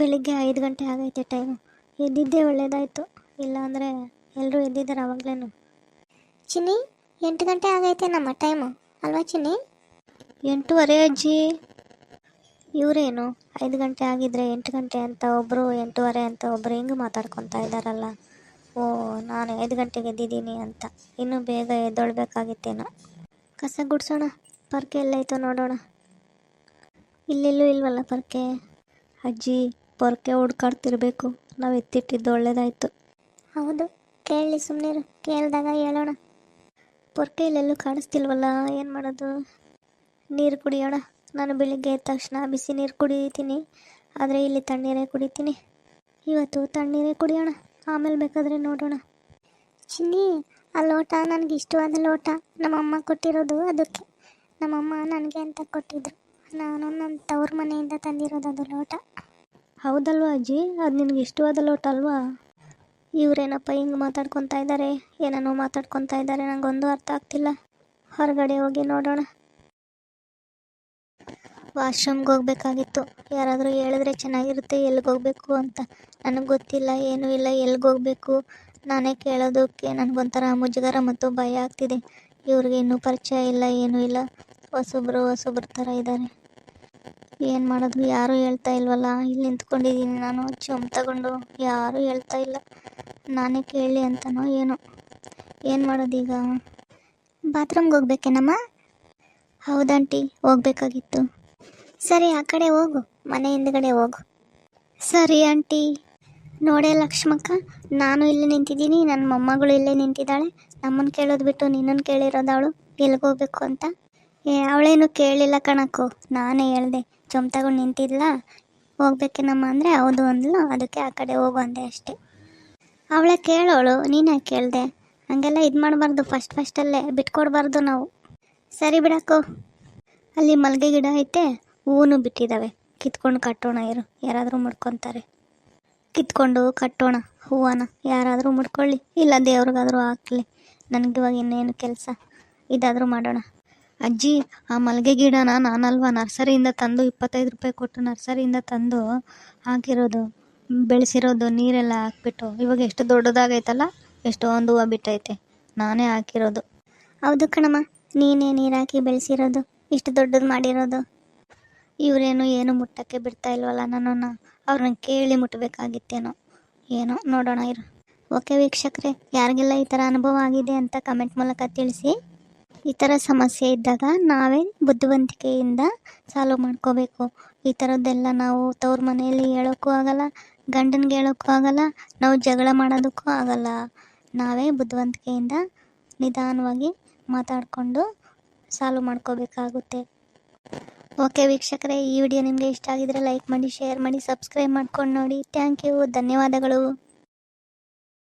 ಬೆಳಿಗ್ಗೆ 5 ಗಂಟೆ ಆಗೈತೆ ಟೈಮು. ಎದ್ದಿದ್ದೇ ಒಳ್ಳೇದಾಯಿತು, ಇಲ್ಲಾಂದರೆ ಎಲ್ಲರೂ ಎದ್ದಿದ್ದಾರೆ ಆವಾಗಲೇ. ಚಿನ್ನಿ 8 ಗಂಟೆ ಆಗೈತೆ ನಮ್ಮ ಟೈಮು ಅಲ್ವಾ ಚಿನ್ನಿ? 8:15 ಅಜ್ಜಿ. ಇವರೇನು 5 ಗಂಟೆ ಆಗಿದ್ರೆ 8 ಗಂಟೆ ಅಂತ ಒಬ್ಬರು, 8:15 ಅಂತ ಒಬ್ಬರು ಹೆಂಗೆ ಮಾತಾಡ್ಕೊತಾ ಇದ್ದಾರಲ್ಲ. ಓ, ನಾನು 5 ಗಂಟೆಗೆ ಎದ್ದಿದ್ದೀನಿ ಅಂತ. ಇನ್ನೂ ಬೇಗ ಎದ್ದೊಳ್ಬೇಕಾಗಿತ್ತೇನೋ. ಕಸ ಗುಡಿಸೋಣ, ಪರ್ಕೆ ಎಲ್ಲೈತೋ ನೋಡೋಣ. ಇಲ್ಲೆಲ್ಲೂ ಇಲ್ವಲ್ಲ ಪರ್ಕೆ. ಅಜ್ಜಿ, ಪೊರ್ಕೆ ಹುಡ್ಕಾಡ್ತಿರ್ಬೇಕು. ನಾವು ಎತ್ತಿಟ್ಟಿದ್ದು ಒಳ್ಳೇದಾಯಿತು. ಹೌದು, ಕೇಳಲಿ ಸುಮ್ಮನಿರು, ಕೇಳಿದಾಗ ಹೇಳೋಣ. ಪೊರ್ಕೆ ಇಲ್ಲೆಲ್ಲೂ ಕಾಣಿಸ್ತಿಲ್ವಲ್ಲ, ಏನು ಮಾಡೋದು? ನೀರು ಕುಡಿಯೋಣ. ನಾನು ಬೆಳಿಗ್ಗೆ ಎದ್ದ ತಕ್ಷಣ ಬಿಸಿ ನೀರು ಕುಡಿತೀನಿ, ಆದರೆ ಇಲ್ಲಿ ತಣ್ಣೀರೇ ಕುಡಿತೀನಿ. ಇವತ್ತು ತಣ್ಣೀರೇ ಕುಡಿಯೋಣ, ಆಮೇಲೆ ಬೇಕಾದರೆ ನೋಡೋಣ. ಚಿನ್ನಿ, ಆ ಲೋಟ ನನಗೆ ಇಷ್ಟವಾದ ಲೋಟ, ನಮ್ಮಮ್ಮ ಕೊಟ್ಟಿರೋದು. ಅದಕ್ಕೆ ನಮ್ಮಮ್ಮ ನನಗೆ ಅಂತ ಕೊಟ್ಟಿದ್ರು. ನಾನು ನನ್ನ ತವ್ರ ಮನೆಯಿಂದ ತಂದಿರೋದು ಅದು ಲೋಟ. ಹೌದಲ್ವಾ ಅಜ್ಜಿ, ಅದು ನಿನಗೆ ಇಷ್ಟವಾದ ಲೋಟ ಅಲ್ವಾ? ಇವರೇನಪ್ಪ ಹಿಂಗೆ ಮಾತಾಡ್ಕೊತಾ ಇದ್ದಾರೆ, ಏನೇನೋ ಮಾತಾಡ್ಕೊತಾ ಇದ್ದಾರೆ, ನನಗೊಂದು ಅರ್ಥ ಆಗ್ತಿಲ್ಲ. ಹೊರಗಡೆ ಹೋಗಿ ನೋಡೋಣ. ವಾಶ್ರೂಮ್ಗೆ ಹೋಗ್ಬೇಕಾಗಿತ್ತು. ಯಾರಾದರೂ ಹೇಳಿದ್ರೆ ಚೆನ್ನಾಗಿರುತ್ತೆ ಎಲ್ಲಿಗೆ ಹೋಗ್ಬೇಕು ಅಂತ. ನನಗೆ ಗೊತ್ತಿಲ್ಲ, ಏನೂ ಇಲ್ಲ, ಎಲ್ಲಿಗೆ ಹೋಗ್ಬೇಕು ನಾನೇ ಕೇಳೋದಕ್ಕೆ ನನಗೊಂಥರ ಮುಜುಗರ ಮತ್ತು ಭಯ ಆಗ್ತಿದೆ. ಇವ್ರಿಗೆ ಇನ್ನೂ ಪರಿಚಯ ಇಲ್ಲ, ಏನೂ ಇಲ್ಲ, ಹೊಸಬ್ರು ಥರ ಇದ್ದಾರೆ. ಏನು ಮಾಡೋದು, ಯಾರೂ ಹೇಳ್ತಾ ಇಲ್ವಲ್ಲ. ಇಲ್ಲಿ ನಿಂತ್ಕೊಂಡಿದ್ದೀನಿ ನಾನು ಚುಮ್ ತಗೊಂಡು, ಯಾರೂ ಹೇಳ್ತಾ ಇಲ್ಲ. ನಾನೇ ಕೇಳಲಿ ಅಂತನೋ ಏನೋ. ಏನು ಮಾಡೋದೀಗ? ಬಾತ್ರೂಮ್ಗೆ ಹೋಗ್ಬೇಕೇನಮ್ಮ? ಹೌದಂಟಿ, ಹೋಗ್ಬೇಕಾಗಿತ್ತು. ಸರಿ, ಆ ಕಡೆ ಹೋಗು, ಮನೆ ಹಿಂದ್ಗಡೆ ಹೋಗು. ಸರಿ ಆಂಟಿ. ನೋಡೇ ಲಕ್ಷ್ಮಕ್ಕ, ನಾನು ಇಲ್ಲಿ ನಿಂತಿದ್ದೀನಿ, ನನ್ನ ಮೊಮ್ಮಗಳು ಇಲ್ಲೇ ನಿಂತಿದ್ದಾಳೆ. ನಮ್ಮನ್ನು ಕೇಳೋದು ಬಿಟ್ಟು ನಿನ್ನನ್ನು ಕೇಳಿರೋದವಳು ಎಲ್ಲಿಗೆ ಹೋಗ್ಬೇಕು ಅಂತ. ಅವಳೇನು ಕೇಳಿಲ್ಲ ಕಣಕ್ಕೋ, ನಾನೇ ಹೇಳ್ದೆ. ಚೊಮ್ ತಗೊಂಡು ನಿಂತಿದ್ಲ, ಹೋಗ್ಬೇಕೇನಮ್ಮ ಅಂದರೆ ಹೌದು ಅಂದ್ಲು. ಅದಕ್ಕೆ ಆ ಕಡೆ ಹೋಗು ಅಂದೆ ಅಷ್ಟೇ. ಅವಳೇ ಕೇಳೋಳು, ನೀನೇ ಕೇಳಿದೆ. ಹಂಗೆಲ್ಲ ಇದು ಮಾಡಬಾರ್ದು, ಫಸ್ಟಲ್ಲೇ ಬಿಟ್ಕೊಡ್ಬಾರ್ದು ನಾವು. ಸರಿ ಬಿಡಕ್ಕೋ. ಅಲ್ಲಿ ಮಲ್ಲಿಗೆ ಗಿಡ ಐತೆ, ಹೂವು ಬಿಟ್ಟಿದ್ದಾವೆ. ಕಿತ್ಕೊಂಡು ಕಟ್ಟೋಣ ಇರು, ಯಾರಾದರೂ ಮುಡ್ಕೊತಾರೆ. ಕಿತ್ಕೊಂಡು ಕಟ್ಟೋಣ ಹೂವನ, ಯಾರಾದರೂ ಮುಡ್ಕೊಳ್ಳಿ, ಇಲ್ಲ ದೇವ್ರಿಗಾದರೂ ಹಾಕಲಿ. ನನಗಿವಾಗ ಇನ್ನೇನು ಕೆಲಸ, ಇದಾದರೂ ಮಾಡೋಣ. ಅಜ್ಜಿ, ಆ ಮಲ್ಲಿಗೆ ಗಿಡನ ನಾನಲ್ವಾ ನರ್ಸರಿಯಿಂದ ತಂದು 25 ರೂಪಾಯಿ ಕೊಟ್ಟು ನರ್ಸರಿಯಿಂದ ತಂದು ಹಾಕಿರೋದು, ಬೆಳೆಸಿರೋದು, ನೀರೆಲ್ಲ ಹಾಕ್ಬಿಟ್ಟು. ಇವಾಗ ಎಷ್ಟು ದೊಡ್ಡದಾಗೈತಲ್ಲ, ಎಷ್ಟೊಂದು ಹೂವು ಬಿಟ್ಟೈತೆ. ನಾನೇ ಹಾಕಿರೋದು. ಹೌದು ಕಣಮ್ಮ, ನೀನೇ ನೀರು ಹಾಕಿ ಬೆಳೆಸಿರೋದು, ಇಷ್ಟು ದೊಡ್ಡದು ಮಾಡಿರೋದು. ಇವರೇನು ಏನು ಮುಟ್ಟಕ್ಕೆ ಬಿಡ್ತಾ ಇಲ್ವಲ್ಲ ನನ್ನನ್ನು. ಅವ್ರನ್ನ ಕೇಳಿ ಮುಟ್ಟಬೇಕಾಗಿತ್ತೇನೋ, ಏನೋ ನೋಡೋಣ ಇರು. ಓಕೆ ವೀಕ್ಷಕರೇ, ಯಾರಿಗೆಲ್ಲ ಈ ಥರ ಅನುಭವ ಆಗಿದೆ ಅಂತ ಕಮೆಂಟ್ ಮೂಲಕ ತಿಳಿಸಿ. ಈ ಥರ ಸಮಸ್ಯೆ ಇದ್ದಾಗ ನಾವೇ ಬುದ್ಧಿವಂತಿಕೆಯಿಂದ ಸಾಲ್ವ್ ಮಾಡ್ಕೋಬೇಕು. ಈ ಥರದ್ದೆಲ್ಲ ನಾವು ತವ್ರ ಮನೆಯಲ್ಲಿ ಹೇಳೋಕ್ಕೂ ಆಗಲ್ಲ, ಗಂಡನಿಗೆ ಹೇಳೋಕ್ಕೂ ಆಗಲ್ಲ, ನಾವು ಜಗಳ ಮಾಡೋದಕ್ಕೂ ಆಗಲ್ಲ. ನಾವೇ ಬುದ್ಧಿವಂತಿಕೆಯಿಂದ ನಿಧಾನವಾಗಿ ಮಾತಾಡಿಕೊಂಡು ಸಾಲ್ವ್ ಮಾಡ್ಕೋಬೇಕಾಗುತ್ತೆ. ಓಕೆ ವೀಕ್ಷಕರೇ, ಈ ವಿಡಿಯೋ ನಿಮಗೆ ಇಷ್ಟ ಆಗಿದರೆ ಲೈಕ್ ಮಾಡಿ, ಶೇರ್ ಮಾಡಿ, ಸಬ್ಸ್ಕ್ರೈಬ್ ಮಾಡ್ಕೊಂಡು ನೋಡಿ. ಥ್ಯಾಂಕ್ ಯು, ಧನ್ಯವಾದಗಳು.